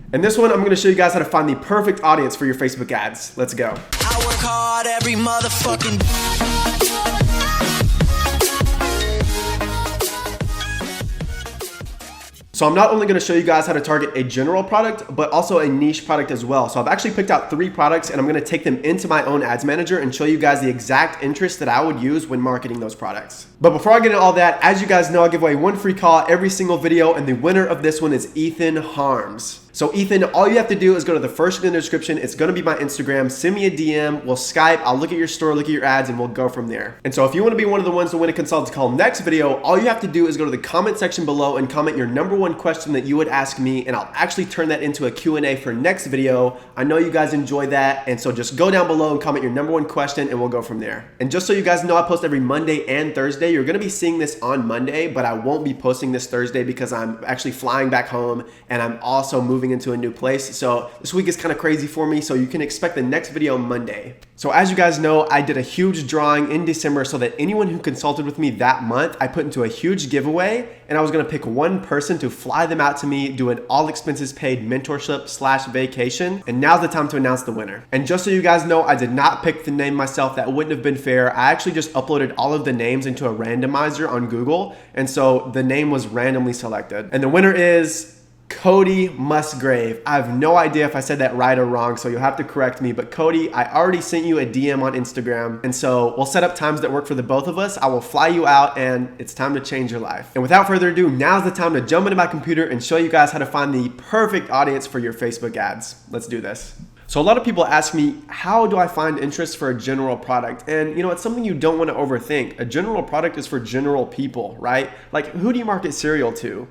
In this one, I'm going to show you guys how to find the perfect audience for your Facebook ads. Let's go. I work hard every motherfucking So I'm not only going to show you guys how to target a general product, but also a niche product as well. So I've actually picked out 3 products and I'm going to take them into my own ads manager and show you guys the exact interest that I would use when marketing those products. But before I get into all that, as you guys know, I give away 1 free call every single video, and the winner of this one is Ethan Harms. So Ethan, all you have to do is go to the first link in the description. It's going to be my Instagram. Send me a DM. We'll Skype. I'll look at your store, look at your ads, and we'll go from there. And so if you want to be one of the ones to win a consultant call next video, all you have to do is go to the comment section below and comment your #1 question that you would ask me, and I'll actually turn that into a Q&A for next video. I know you guys enjoy that, and so just go down below and comment your #1 question, and we'll go from there. And just so you guys know, I post every Monday and Thursday. You're going to be seeing this on Monday, but I won't be posting this Thursday because I'm actually flying back home, and I'm also moving into a new place. So this week is kind of crazy for me, so you can expect the next video Monday. So as you guys know, I did a huge drawing in December so that anyone who consulted with me that month, I put into a huge giveaway, and I was going to pick one person to fly them out to me, do an all expenses paid mentorship/vacation, and now's the time to announce the winner. And just so you guys know, I did not pick the name myself. That wouldn't have been fair. I actually just uploaded all of the names into a randomizer on Google, and so the name was randomly selected. And the winner is Cody Musgrave. I have no idea if I said that right or wrong, so you'll have to correct me. But Cody, I already sent you a DM on Instagram, and so we'll set up times that work for the both of us. I will fly you out, and it's time to change your life. And without further ado, now's the time to jump into my computer and show you guys how to find the perfect audience for your Facebook ads. Let's do this. So a lot of people ask me, how do I find interest for a general product? And you know, it's something you don't want to overthink. A general product is for general people, right? Like, who do you market cereal to?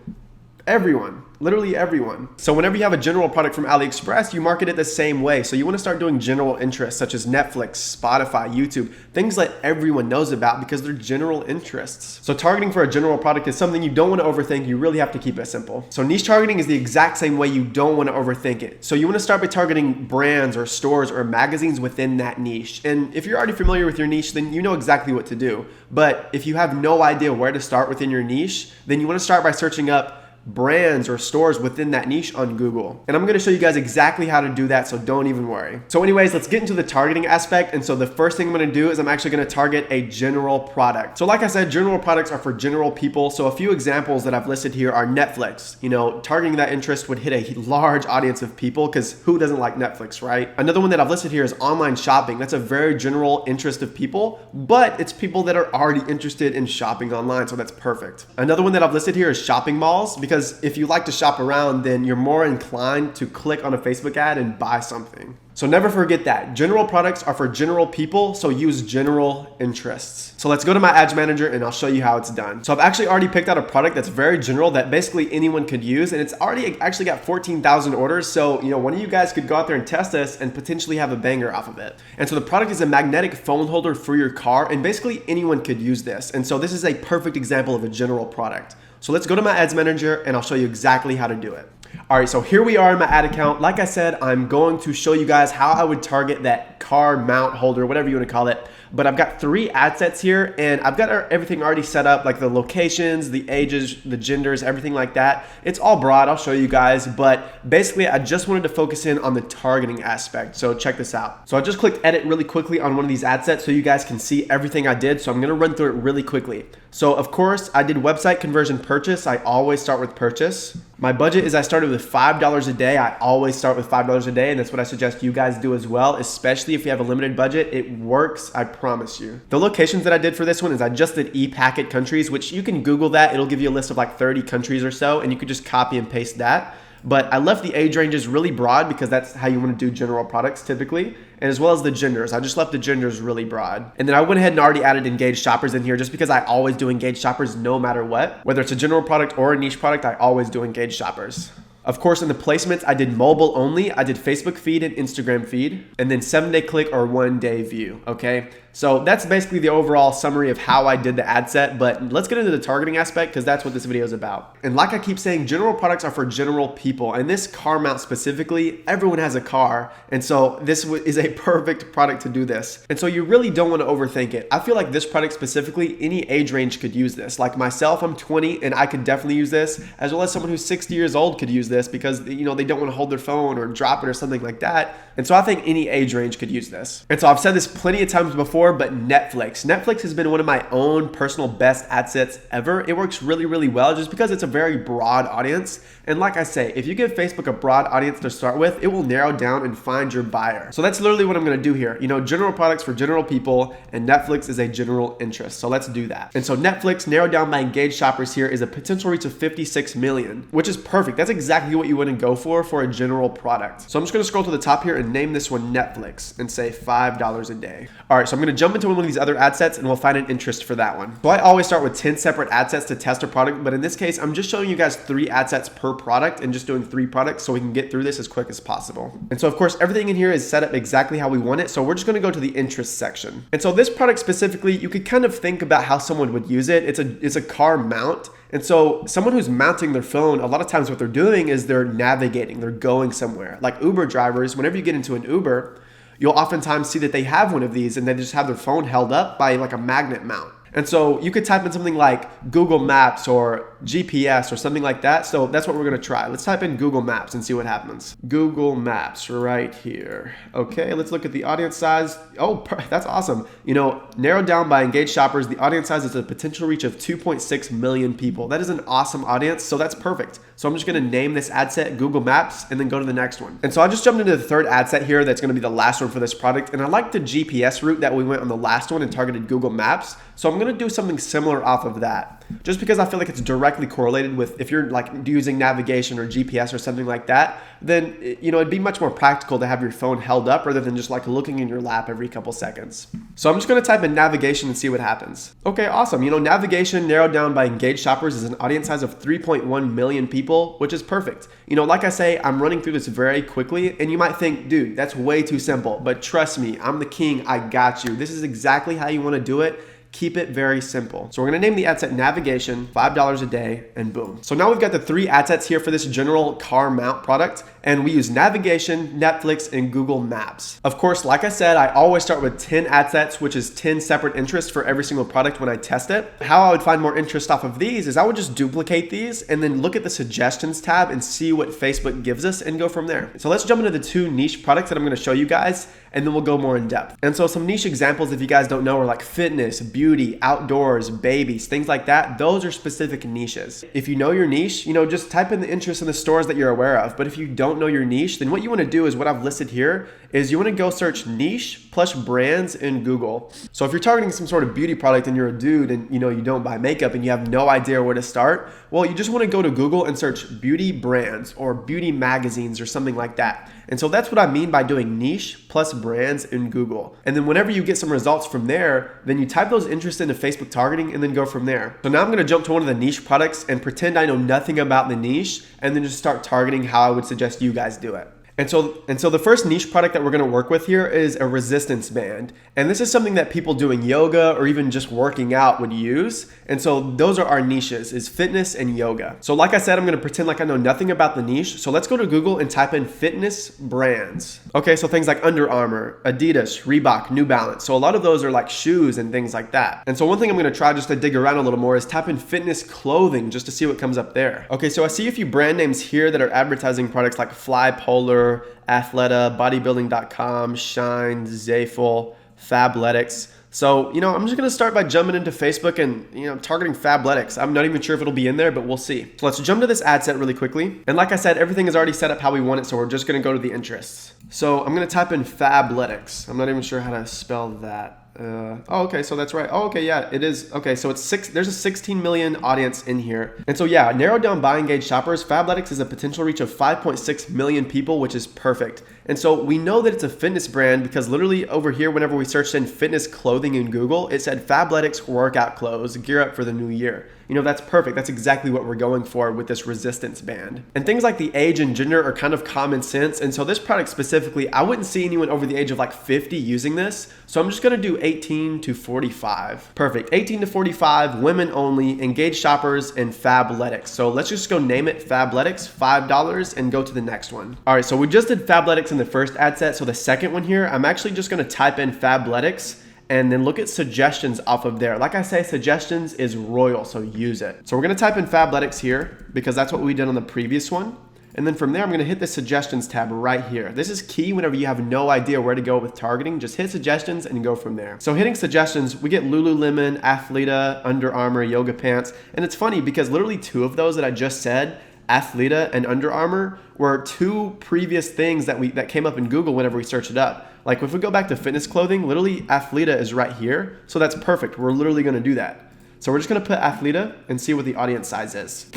Everyone, literally everyone. So whenever you have a general product from AliExpress, you market it the same way. So you want to start doing general interests such as Netflix, Spotify, YouTube, things that everyone knows about because they're general interests. So targeting for a general product is something you don't want to overthink. You really have to keep it simple. So niche targeting is the exact same way. You don't want to overthink it. So you want to start by targeting brands or stores or magazines within that niche. And if you're already familiar with your niche, then you know exactly what to do. But if you have no idea where to start within your niche, then you want to start by searching up brands or stores within that niche on Google. And I'm going to show you guys exactly how to do that, so don't even worry. So anyways, let's get into the targeting aspect. And so the first thing I'm going to do is I'm actually going to target a general product. So like I said, general products are for general people. So a few examples that I've listed here are Netflix. You know, targeting that interest would hit a large audience of people because who doesn't like Netflix, right? Another one that I've listed here is online shopping. That's a very general interest of people, but it's people that are already interested in shopping online. So that's perfect. Another one that I've listed here is shopping malls, because if you like to shop around, then you're more inclined to click on a Facebook ad and buy something. So never forget that. General products are for general people, so use general interests. So let's go to my ads manager and I'll show you how it's done. So I've actually already picked out a product that's very general that basically anyone could use, and it's already actually got 14,000 orders. So, you know, one of you guys could go out there and test this and potentially have a banger off of it. And so the product is a magnetic phone holder for your car, and basically anyone could use this. And so this is a perfect example of a general product. So let's go to my ads manager and I'll show you exactly how to do it. All right, so here we are in my ad account. Like I said, I'm going to show you guys how I would target that car mount holder, whatever you want to call it. But I've got 3 ad sets here, and I've got everything already set up, like the locations, the ages, the genders, everything like that. It's all broad, I'll show you guys, but basically I just wanted to focus in on the targeting aspect. So check this out. So I just clicked edit really quickly on one of these ad sets so you guys can see everything I did. So I'm gonna run through it really quickly. So of course, I did website conversion purchase. I always start with purchase. My budget is I started with $5 a day. I always start with $5 a day, and that's what I suggest you guys do as well, especially if you have a limited budget. It works, I promise you. The locations that I did for this one is I just did e-packet countries, which you can Google that. It'll give you a list of like 30 countries or so, and you could just copy and paste that. But I left the age ranges really broad because that's how you want to do general products typically, and as well as the genders. I just left the genders really broad. And then I went ahead and already added engaged shoppers in here just because I always do engaged shoppers no matter what. Whether it's a general product or a niche product, I always do engaged shoppers. Of course, in the placements, I did mobile only. I did Facebook feed and Instagram feed, and then 7-day click or 1-day view, okay? So that's basically the overall summary of how I did the ad set, but let's get into the targeting aspect because that's what this video is about. And like I keep saying, general products are for general people, and this car mount specifically, everyone has a car, and so this is a perfect product to do this. And so you really don't want to overthink it. I feel like this product specifically, any age range could use this. Like myself, I'm 20 and I could definitely use this, as well as someone who's 60 years old could use this. this because they don't want to hold their phone or drop it or something like that. And so I think any age range could use this. And so I've said this plenty of times before, but Netflix has been one of my own personal best ad sets ever. It works really, really well just because it's a very broad audience. And like I say, if you give Facebook a broad audience to start with, it will narrow down and find your buyer. So that's literally what I'm going to do here. General products for general people, and Netflix is a general interest. So let's do that. And so Netflix, narrowed down by engaged shoppers here, is a potential reach of 56 million, which is perfect. That's exactly what you want to go for a general product. So I'm just going to scroll to the top here and name this one Netflix and say $5 a day. All right, so I'm going to jump into one of these other ad sets and we'll find an interest for that one. So I always start with 10 separate ad sets to test a product, but in this case, I'm just showing you guys 3 ad sets per product and just doing 3 products so we can get through this as quick as possible. And so of course, everything in here is set up exactly how we want it. So we're just going to go to the interest section. And so this product specifically, you could kind of think about how someone would use it. It's a car mount. And so someone who's mounting their phone, a lot of times what they're doing is they're navigating, they're going somewhere. Like Uber drivers, whenever you get into an Uber, you'll oftentimes see that they have one of these and they just have their phone held up by like a magnet mount. And so you could type in something like Google Maps or GPS or something like that. So that's what we're going to try. Let's type in Google Maps and see what happens. Google Maps right here. Okay, let's look at the audience size. Oh, that's awesome. Narrowed down by engaged shoppers, the audience size is a potential reach of 2.6 million people. That is an awesome audience. So that's perfect. So I'm just going to name this ad set Google Maps and then go to the next one. And so I just jumped into the third ad set here. That's going to be the last one for this product. And I like the GPS route that we went on the last one and targeted Google Maps. So I'm going to do something similar off of that, just because I feel like it's directly correlated with if you're like using navigation or GPS or something like that, then it'd be much more practical to have your phone held up rather than just like looking in your lap every couple seconds. So I'm just going to type in navigation and see what happens. Okay, awesome. Navigation narrowed down by engaged shoppers is an audience size of 3.1 million people, which is perfect. Like I say, I'm running through this very quickly and you might think, dude, that's way too simple, but trust me, I'm the king. I got you. This is exactly how you want to do it. Keep it very simple. So we're going to name the ad set navigation, $5 a day, and boom. So now we've got the 3 ad sets here for this general car mount product, and we use navigation, Netflix, and Google Maps. Of course, like I said, I always start with 10 ad sets, which is 10 separate interests for every single product when I test it. How I would find more interest off of these is I would just duplicate these and then look at the suggestions tab and see what Facebook gives us and go from there. So let's jump into the 2 niche products that I'm going to show you guys, and then we'll go more in depth. And so some niche examples, if you guys don't know, are like fitness, beauty, outdoors, babies, things like that. Those are specific niches. If you know your niche, just type in the interest in the stores that you're aware of. But if you don't know your niche, then what you want to do is what I've listed here is you want to go search niche plus brands in Google. So if you're targeting some sort of beauty product and you're a dude and you don't buy makeup and you have no idea where to start, well, you just want to go to Google and search beauty brands or beauty magazines or something like that. And so that's what I mean by doing niche plus brands in Google. And then whenever you get some results from there, then you type those interests into Facebook targeting and then go from there. So now I'm going to jump to one of the niche products and pretend I know nothing about the niche and then just start targeting how I would suggest you guys do it. And so the first niche product that we're going to work with here is a resistance band. And this is something that people doing yoga or even just working out would use. And so those are our niches, is fitness and yoga. So like I said, I'm going to pretend like I know nothing about the niche. So let's go to Google and type in fitness brands. Okay, so things like Under Armour, Adidas, Reebok, New Balance. So a lot of those are like shoes and things like that. And so one thing I'm going to try just to dig around a little more is type in fitness clothing just to see what comes up there. Okay, so I see a few brand names here that are advertising products like Fly Polar, Athleta, bodybuilding.com, Shine, Zayful, Fabletics. So, I'm just going to start by jumping into Facebook and, targeting Fabletics. I'm not even sure if it'll be in there, but we'll see. So let's jump to this ad set really quickly. And like I said, everything is already set up how we want it. So we're just going to go to the interests. So I'm going to type in Fabletics. I'm not even sure how to spell that. Okay, so that's right. Okay, yeah, it is. Okay, so there's a 16 million audience in here. And so yeah, narrowed down by engaged shoppers, Fabletics is a potential reach of 5.6 million people, which is perfect. And so we know that it's a fitness brand because literally over here, whenever we searched in fitness clothing in Google, it said Fabletics workout clothes, gear up for the new year. That's perfect. That's exactly what we're going for with this resistance band. And things like the age and gender are kind of common sense. And so this product specifically, I wouldn't see anyone over the age of like 50 using this. So I'm just going to do 18 to 45. Perfect. 18 to 45, women only, engaged shoppers, and Fabletics. So let's just go name it Fabletics, $5, and go to the next one. All right, so we just did Fabletics in the first ad set. So the second one here, I'm actually just going to type in Fabletics and then look at suggestions off of there. Like I say, suggestions is royal, so use it. So we're going to type in Fabletics here because that's what we did on the previous one. And then from there, I'm gonna hit the suggestions tab right here. This is key whenever you have no idea where to go with targeting. Just hit suggestions and go from there. So hitting suggestions, we get Lululemon, Athleta, Under Armour, yoga pants. And it's funny because literally 2 of those that I just said, Athleta and Under Armour, were 2 previous things that came up in Google whenever we searched it up. Like if we go back to fitness clothing, literally Athleta is right here. So that's perfect. We're literally gonna do that. So we're just gonna put Athleta and see what the audience size is.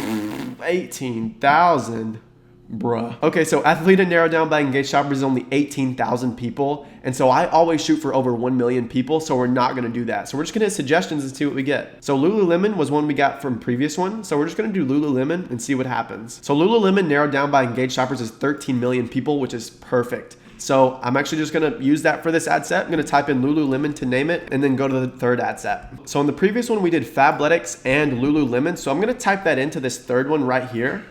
18,000. Bruh. Okay, so Athleta narrowed down by engaged shoppers is only 18,000 people. And so I always shoot for over 1 million people, so we're not gonna do that. So we're just gonna hit suggestions and see what we get. So Lululemon was one we got from previous one. So we're just gonna do Lululemon and see what happens. So Lululemon narrowed down by engaged shoppers is 13 million people, which is perfect. So I'm actually just gonna use that for this ad set. I'm gonna type in Lululemon to name it and then go to the third ad set. So in the previous one, we did Fabletics and Lululemon. So I'm gonna type that into this third one right here.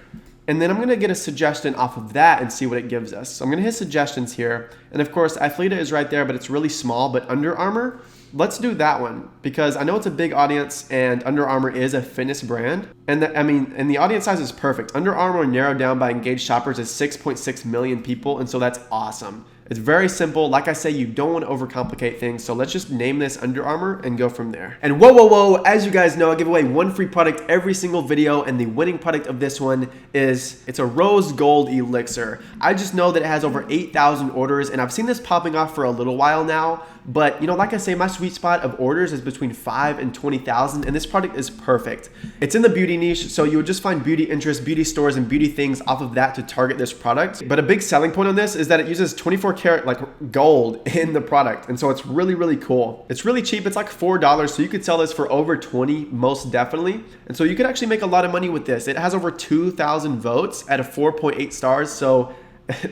And then I'm gonna get a suggestion off of that and see what it gives us. So I'm gonna hit suggestions here. And of course, Athleta is right there, but it's really small. But Under Armour, let's do that one because I know it's a big audience and Under Armour is a fitness brand. And the audience size is perfect. Under Armour narrowed down by engaged shoppers is 6.6 million people. And so that's awesome. It's very simple. Like I say, you don't want to overcomplicate things. So let's just name this Under Armour and go from there. And whoa, as you guys know, I give away 1 free product every single video. And the winning product of this one is, it's a rose gold elixir. I just know that it has over 8,000 orders and I've seen this popping off for a little while now. But like I say, my sweet spot of orders is between 5 and 20,000 and this product is perfect. It's in the beauty niche, so you would just find beauty interests, beauty stores, and beauty things off of that to target this product. But a big selling point on this is that it uses 24 karat like gold in the product. And so it's really, really cool. It's really cheap. It's like $4. So you could sell this for over 20, most definitely. And so you could actually make a lot of money with this. It has over 2,000 votes at a 4.8 stars. So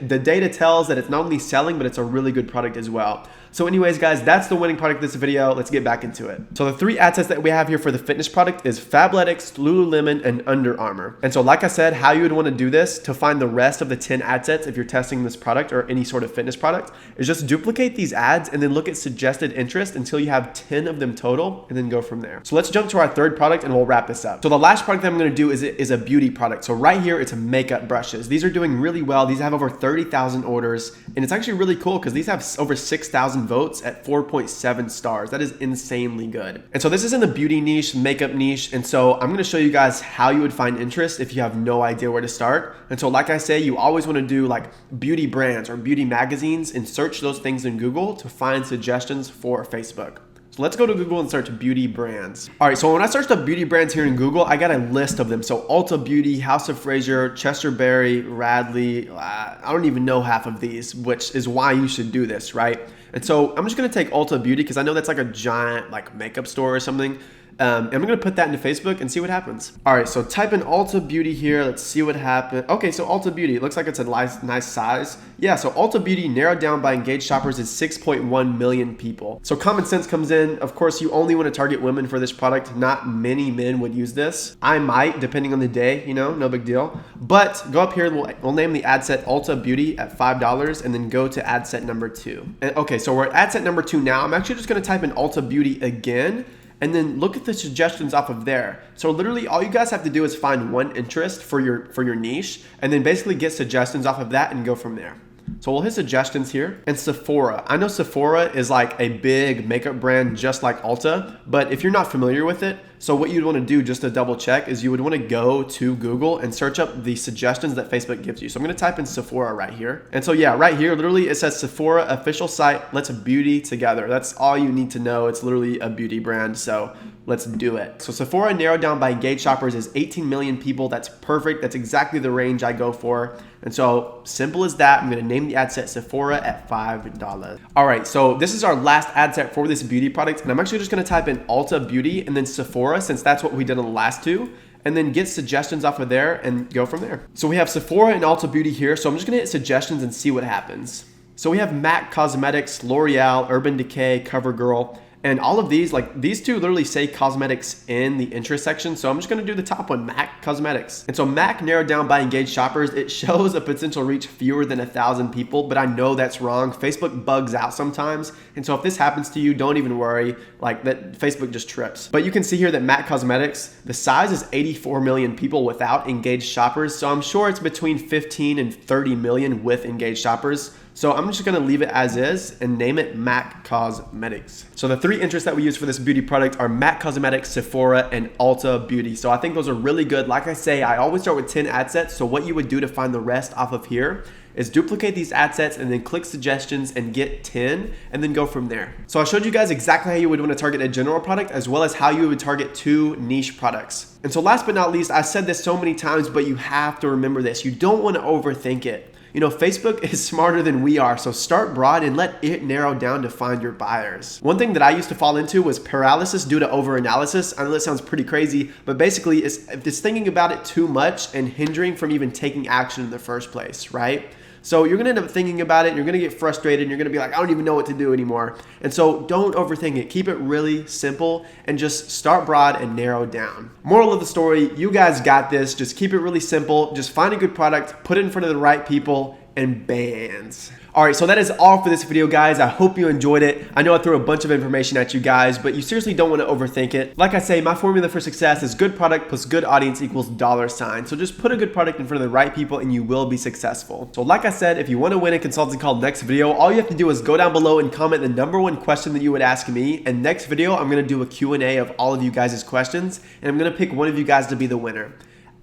the data tells that it's not only selling, but it's a really good product as well. So anyways, guys, that's the winning product of this video. Let's get back into it. So the 3 ad sets that we have here for the fitness product is Fabletics, Lululemon, and Under Armour. And so like I said, how you would want to do this to find the rest of the 10 ad sets if you're testing this product or any sort of fitness product is just duplicate these ads and then look at suggested interest until you have 10 of them total and then go from there. So let's jump to our third product and we'll wrap this up. So the last product that I'm going to do is a beauty product. So right here, it's makeup brushes. These are doing really well. These have over 30,000 orders and it's actually really cool because these have over 6,000 votes at 4.7 stars. That is insanely good. And so this is in the beauty niche, makeup niche. And so I'm going to show you guys how you would find interest if you have no idea where to start. And so like I say, you always want to do like beauty brands or beauty magazines and search those things in Google to find suggestions for Facebook. So let's go to Google and search beauty brands. All right, so when I searched up beauty brands here in Google, I got a list of them. So Ulta Beauty, House of Fraser, Chester Berry, Radley. I don't even know half of these, which is why you should do this, right? And so I'm just gonna take Ulta Beauty because I know that's like a giant like makeup store or something. And I'm gonna put that into Facebook and see what happens. All right, so type in Ulta Beauty here. Let's see what happens. Okay, so Ulta Beauty, it looks like it's a nice size. Yeah, so Ulta Beauty narrowed down by engaged shoppers is 6.1 million people. So common sense comes in. Of course, you only want to target women for this product. Not many men would use this. I might, depending on the day, no big deal. But go up here, we'll name the ad set Ulta Beauty at $5 and then go to ad set number 2. And okay, so we're at ad set number 2 now. I'm actually just gonna type in Ulta Beauty again and then look at the suggestions off of there. So literally all you guys have to do is find one interest for your niche and then basically get suggestions off of that and go from there. So we'll hit suggestions here. And Sephora. I know Sephora is like a big makeup brand just like Ulta, but if you're not familiar with it, so what you'd want to do just to double check is you would want to go to Google and search up the suggestions that Facebook gives you. So I'm going to type in Sephora right here. And so yeah, right here, literally it says Sephora official site, let's beauty together. That's all you need to know. It's literally a beauty brand. So let's do it. So Sephora narrowed down by engaged shoppers is 18 million people. That's perfect. That's exactly the range I go for. And so simple as that, I'm going to name the ad set Sephora at $5. All right, so this is our last ad set for this beauty product. And I'm actually just going to type in Ulta Beauty and then Sephora since that's what we did on the last 2. And then get suggestions off of there and go from there. So we have Sephora and Ulta Beauty here. So I'm just going to hit suggestions and see what happens. So we have MAC Cosmetics, L'Oreal, Urban Decay, CoverGirl. And all of these, like these two literally say cosmetics in the interest section. So I'm just gonna do the top one, MAC Cosmetics. And so MAC narrowed down by engaged shoppers, it shows a potential reach fewer than 1,000 people, but I know that's wrong. Facebook bugs out sometimes. And so if this happens to you, don't even worry, like that Facebook just trips. But you can see here that MAC Cosmetics, the size is 84 million people without engaged shoppers. So I'm sure it's between 15 and 30 million with engaged shoppers. So I'm just gonna leave it as is and name it MAC Cosmetics. So the three interests that we use for this beauty product are MAC Cosmetics, Sephora, and Ulta Beauty. So I think those are really good. Like I say, I always start with 10 ad sets. So what you would do to find the rest off of here is duplicate these ad sets and then click suggestions and get 10 and then go from there. So I showed you guys exactly how you would want to target a general product as well as how you would target 2 niche products. And so last but not least, I said this so many times, but you have to remember this. You don't want to overthink it. You know, Facebook is smarter than we are, so start broad and let it narrow down to find your buyers. One thing that I used to fall into was paralysis due to overanalysis. I know that sounds pretty crazy, but basically it's thinking about it too much and hindering from even taking action in the first place, right? So you're gonna end up thinking about it, and you're gonna get frustrated, and you're gonna be like, I don't even know what to do anymore. And so don't overthink it. Keep it really simple and just start broad and narrow down. Moral of the story, you guys got this. Just keep it really simple. Just find a good product, put it in front of the right people, and bands. All right, so that is all for this video, guys. I hope you enjoyed it. I know I threw a bunch of information at you guys, but you seriously don't want to overthink it. Like I say, my formula for success is good product plus good audience equals $sign. So just put a good product in front of the right people and you will be successful. So like I said, if you want to win a consulting call next video, all you have to do is go down below and comment the #1 question that you would ask me. And next video, I'm going to do a Q&A of all of you guys' questions, and I'm going to pick one of you guys to be the winner.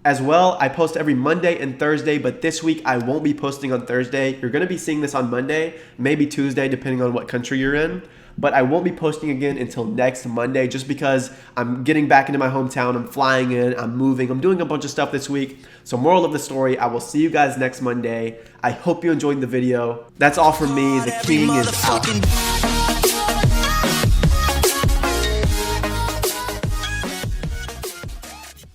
As well, I post every Monday and Thursday, but this week I won't be posting on Thursday. You're gonna be seeing this on Monday, maybe Tuesday, depending on what country you're in. But I won't be posting again until next Monday just because I'm getting back into my hometown, I'm flying in, I'm moving, I'm doing a bunch of stuff this week. So moral of the story, I will see you guys next Monday. I hope you enjoyed the video. That's all from me. The king is out.